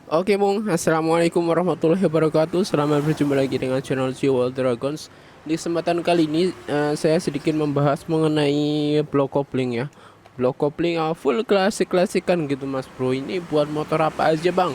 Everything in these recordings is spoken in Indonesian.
Oke Mung, Assalamualaikum warahmatullahi wabarakatuh. Selamat berjumpa lagi dengan channel Jewel Dragons. Di kesempatan kali ini saya sedikit membahas mengenai block kopling ya. Block kopling full klasik-klasikan gitu Mas Bro. Ini buat motor apa aja Bang?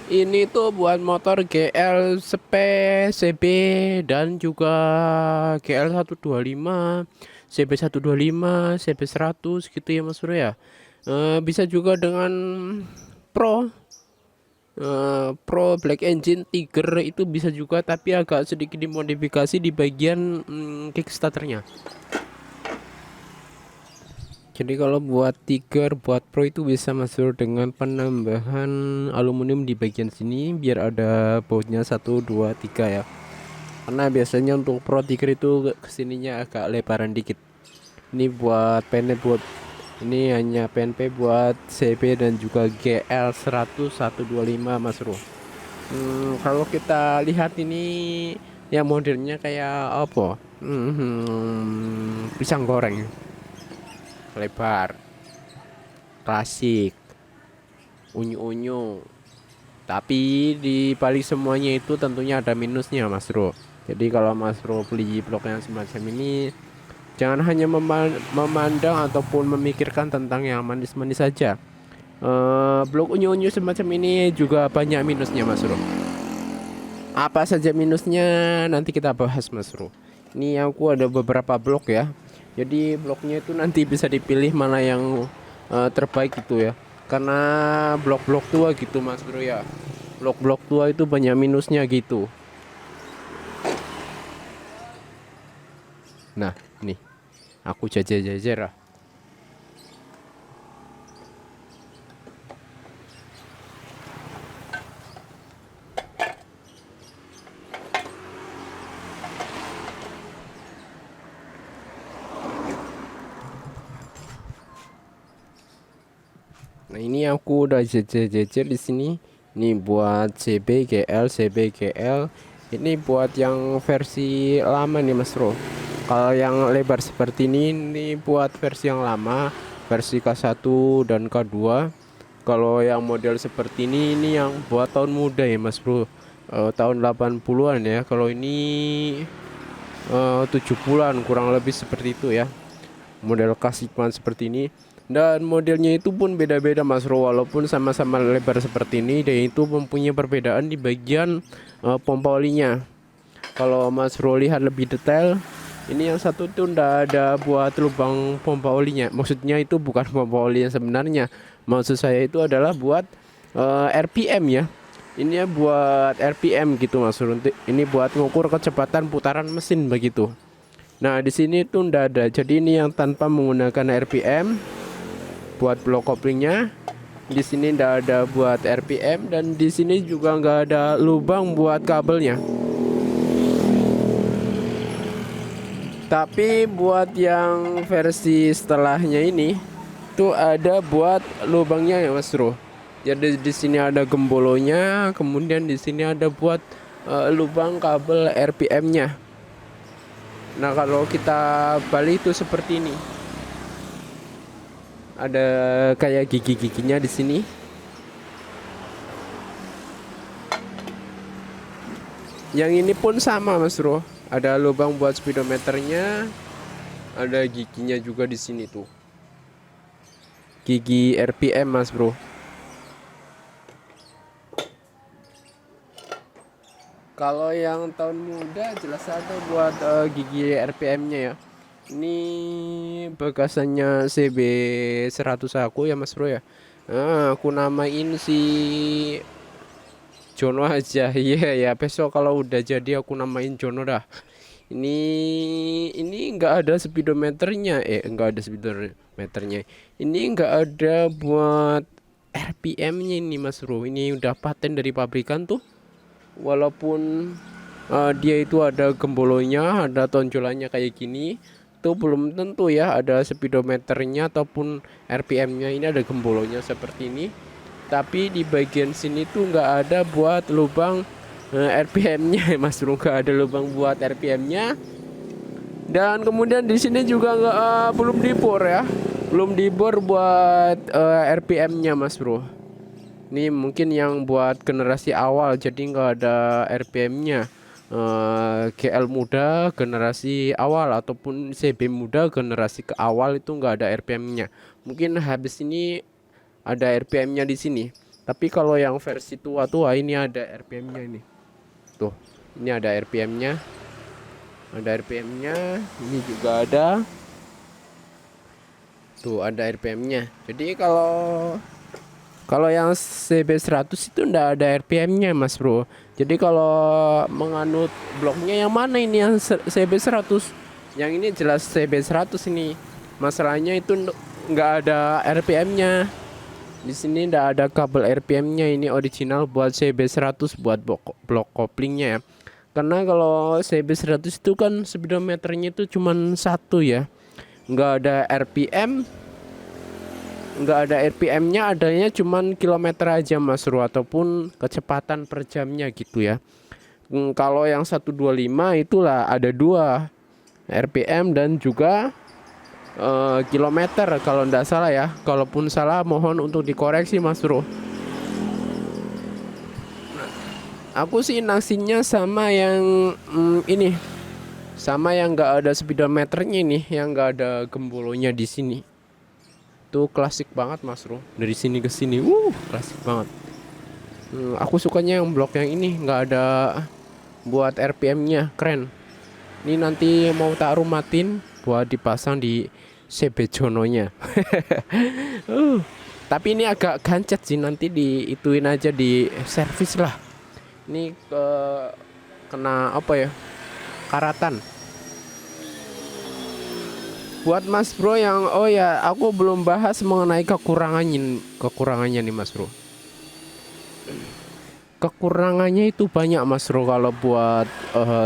Ini tuh buat motor GL Spe, CB dan juga GL 125, CB 125, CB 100 gitu ya Mas Bro ya. Bisa juga dengan Pro Pro Black Engine Tiger itu bisa juga, tapi agak sedikit dimodifikasi di bagian Kickstarternya. Jadi kalau buat Tiger, buat Pro itu bisa masuk dengan penambahan aluminium di bagian sini biar ada bautnya 1, 2, 3 ya. Karena biasanya untuk Pro Tiger itu kesininya agak lebaran dikit. Ini buat PNP, buat ini hanya PNP buat CB dan juga GL 100 125 Mas Bro. Kalau kita lihat ini yang modelnya kayak apa? Pisang goreng, lebar, klasik, unyu-unyu. Tapi di balik semuanya itu tentunya ada minusnya, Mas Bro. Jadi kalau Mas Bro beli blok yang semacam ini, jangan hanya memandang ataupun memikirkan tentang yang manis-manis saja. Blok unyu-unyu semacam ini juga banyak minusnya, Mas Bro. Apa saja minusnya nanti kita bahas Mas Bro. Ini aku ada beberapa blok ya. Jadi bloknya itu nanti bisa dipilih mana yang terbaik gitu ya. Karena blok-blok tua gitu Mas Bro ya. Blok-blok tua itu banyak minusnya gitu. Nah, nih aku jajar-jajar lah. Nah, ini aku udah jajar-jajar di sini. Ini buat CBGL, CBGL. Ini buat yang versi lama nih Mas Bro. Kalau yang lebar seperti ini buat versi yang lama, versi K1 dan K2. Kalau yang model seperti ini yang buat tahun muda ya Mas Bro. Tahun 80-an ya. Kalau ini 70-an kurang lebih seperti itu ya, model klasik seperti ini. Dan modelnya itu pun beda-beda Mas Bro, walaupun sama-sama lebar seperti ini, dia itu mempunyai perbedaan di bagian pompa olinya. Kalau Mas Bro lihat lebih detail, ini yang satu tuh ndak ada buat lubang pompa olinya. Maksudnya itu bukan pompa oli yang sebenarnya, maksud saya itu adalah buat RPM ya. Ini ya buat RPM gitu Mas Bro. Ini buat mengukur kecepatan putaran mesin begitu. Nah, di sini tuh ndak ada. Jadi ini yang tanpa menggunakan RPM buat blok koplingnya. Di sini ndak ada buat RPM dan di sini juga nggak ada lubang buat kabelnya. Tapi buat yang versi setelahnya ini tuh ada buat lubangnya ya Mas Bro. Jadi di sini ada gembolonya, kemudian di sini ada buat lubang kabel RPM-nya. Nah, kalau kita balik itu seperti ini. Ada kayak gigi-giginya di sini. Yang ini pun sama Mas Bro. Ada lubang buat speedometernya. Ada giginya juga di sini tuh. Gigi RPM Mas Bro. Kalau yang tahun muda jelas ada buat gigi RPM-nya ya. Ini bekasannya CB 100 aku ya Mas Bro ya. Aku namain si Jono aja. Iya ya, besok kalau udah jadi aku namain Jono dah. Ini nggak ada speedometernya, nggak ada speedometernya. Ini nggak ada buat RPM-nya ini Mas Bro. Ini udah paten dari pabrikan tuh. Walaupun dia itu ada gembolonya, ada tonjolannya kayak gini, itu belum tentu ya ada speedometernya ataupun RPM-nya. Ini ada gembolonya seperti ini, tapi di bagian sini tuh nggak ada buat lubang RPM-nya Mas Bro, nggak ada lubang buat RPM-nya. Dan kemudian di sini juga nggak belum dibor ya, belum dibor buat RPM-nya Mas Bro. Ini mungkin yang buat generasi awal, jadi nggak ada RPM-nya. GL muda generasi awal ataupun CB muda generasi ke awal itu nggak ada RPM-nya. Mungkin habis ini ada RPM-nya di sini. Tapi kalau yang versi tua-tua ini ada RPM-nya ini. Tuh, ini ada RPM-nya. Ada RPM-nya, ini juga ada. Tuh, ada RPM-nya. Jadi kalau yang CB100 itu ndak ada RPM-nya Mas Bro. Jadi kalau menganut bloknya yang mana ini yang CB100? Yang ini jelas CB100 ini. Masalahnya itu nggak ada RPM-nya. Di sini ndak ada kabel RPM-nya, ini original buat CB100 buat blok koplingnya ya. Karena kalau CB100 itu kan speedometernya itu cuman satu ya. Nggak ada RPM. Nggak ada RPM-nya, adanya cuman kilometer aja Mas Bro, ataupun kecepatan per jamnya gitu ya. Kalau yang 125 itulah ada 2 RPM dan juga kilometer kalau ndak salah ya. Kalaupun salah mohon untuk dikoreksi Mas Bro. Aku sih nasinya sama yang ini, sama yang nggak ada speedometernya ini, yang nggak ada gembolonya di sini. Tuh klasik banget Mas Bro, dari sini ke sini klasik banget. Aku sukanya yang blok yang ini nggak ada buat RPM-nya, keren. Ini nanti mau tak rumatin buat dipasang di CB Jononya. Tapi ini agak gancet sih, nanti diituin aja, di servis lah. Ini kena apa ya, karatan. Buat Mas Bro yang aku belum bahas mengenai kekurangannya nih Mas Bro. Kekurangannya itu banyak Mas Bro kalau buat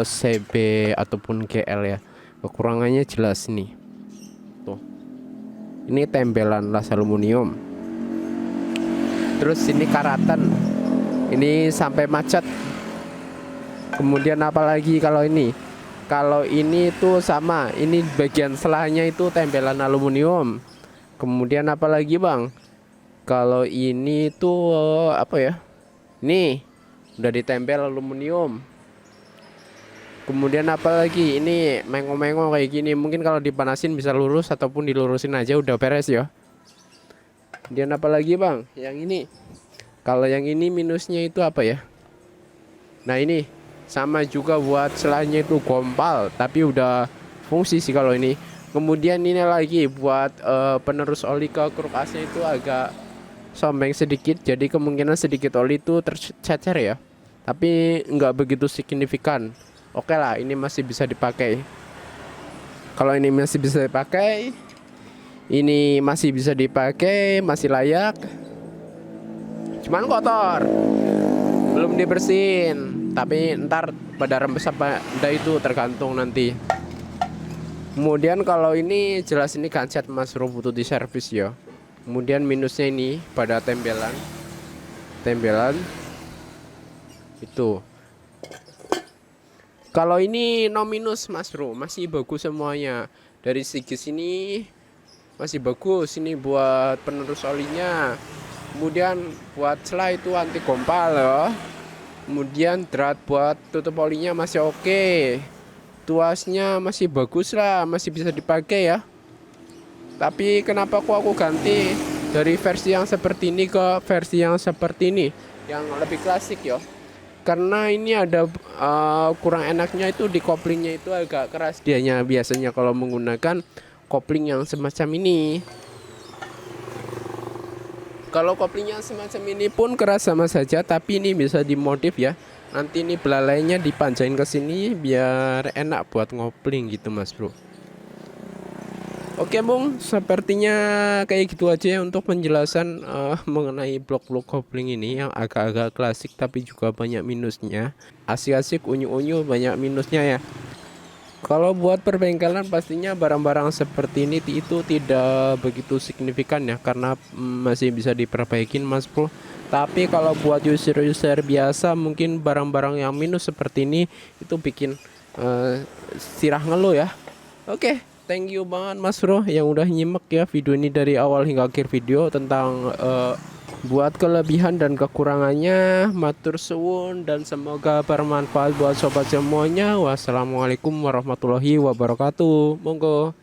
CB ataupun GL ya. Kekurangannya jelas nih. Tuh. Ini tempelan las aluminium. Terus ini karatan. Ini sampai macet. Kemudian apalagi kalau ini? Kalau ini tuh sama, ini bagian selahnya itu tempelan aluminium. Kemudian apalagi Bang? Kalau ini tuh apa ya? Nih, udah ditempel aluminium. Kemudian apalagi? Ini mengo-mengo kayak gini. Mungkin kalau dipanasin bisa lurus ataupun dilurusin aja udah beres ya. Kemudian apalagi Bang? Yang ini. Kalau yang ini minusnya itu apa ya? Nah ini sama juga buat selahnya itu gompal, tapi udah fungsi sih kalau ini. Kemudian ini lagi buat penerus oli ke kruk AC itu agak sombeng sedikit, jadi kemungkinan sedikit oli itu tercecer ya, tapi nggak begitu signifikan. Oke lah, ini masih bisa dipakai. Kalau ini masih bisa dipakai, ini masih bisa dipakai, masih layak. Cuman kotor, belum dibersihin. Tapi ntar pada rembes apa enggak itu tergantung nanti. Kemudian kalau ini jelas ini gancet Mas Bro, butuh di servis ya. Kemudian minusnya ini pada tempelan itu. Kalau ini no minus Mas Bro, masih bagus semuanya. Dari segi sini masih bagus, ini buat penerus olinya. Kemudian buat selah itu anti gompal ya. Kemudian drat buat tutup olinya masih oke. Tuasnya masih bagus lah, masih bisa dipakai ya. Tapi kenapa aku ganti dari versi yang seperti ini ke versi yang seperti ini, yang lebih klasik ya? Karena ini ada kurang enaknya itu di koplingnya itu agak keras dianya biasanya kalau menggunakan kopling yang semacam ini. Kalau koplingnya semacam ini pun keras sama saja, tapi ini bisa dimodif ya. Nanti ini belalainya dipanjain ke sini biar enak buat ngopling gitu Mas Bro. Oke Bung, sepertinya kayak gitu aja ya untuk penjelasan mengenai blok-blok kopling ini yang agak-agak klasik tapi juga banyak minusnya. Asik-asik, unyu-unyu, banyak minusnya ya. Kalau buat perbengkelan pastinya barang-barang seperti ini itu tidak begitu signifikan ya, karena masih bisa diperbaikin Mas Bro. Tapi kalau buat user-user biasa mungkin barang-barang yang minus seperti ini itu bikin sirah ngeluh ya. Oke, thank you banget Mas Bro yang udah nyimak ya video ini dari awal hingga akhir video tentang Buat kelebihan dan kekurangannya matur suwun dan semoga bermanfaat buat sobat semuanya. Wassalamualaikum warahmatullahi wabarakatuh. Monggo.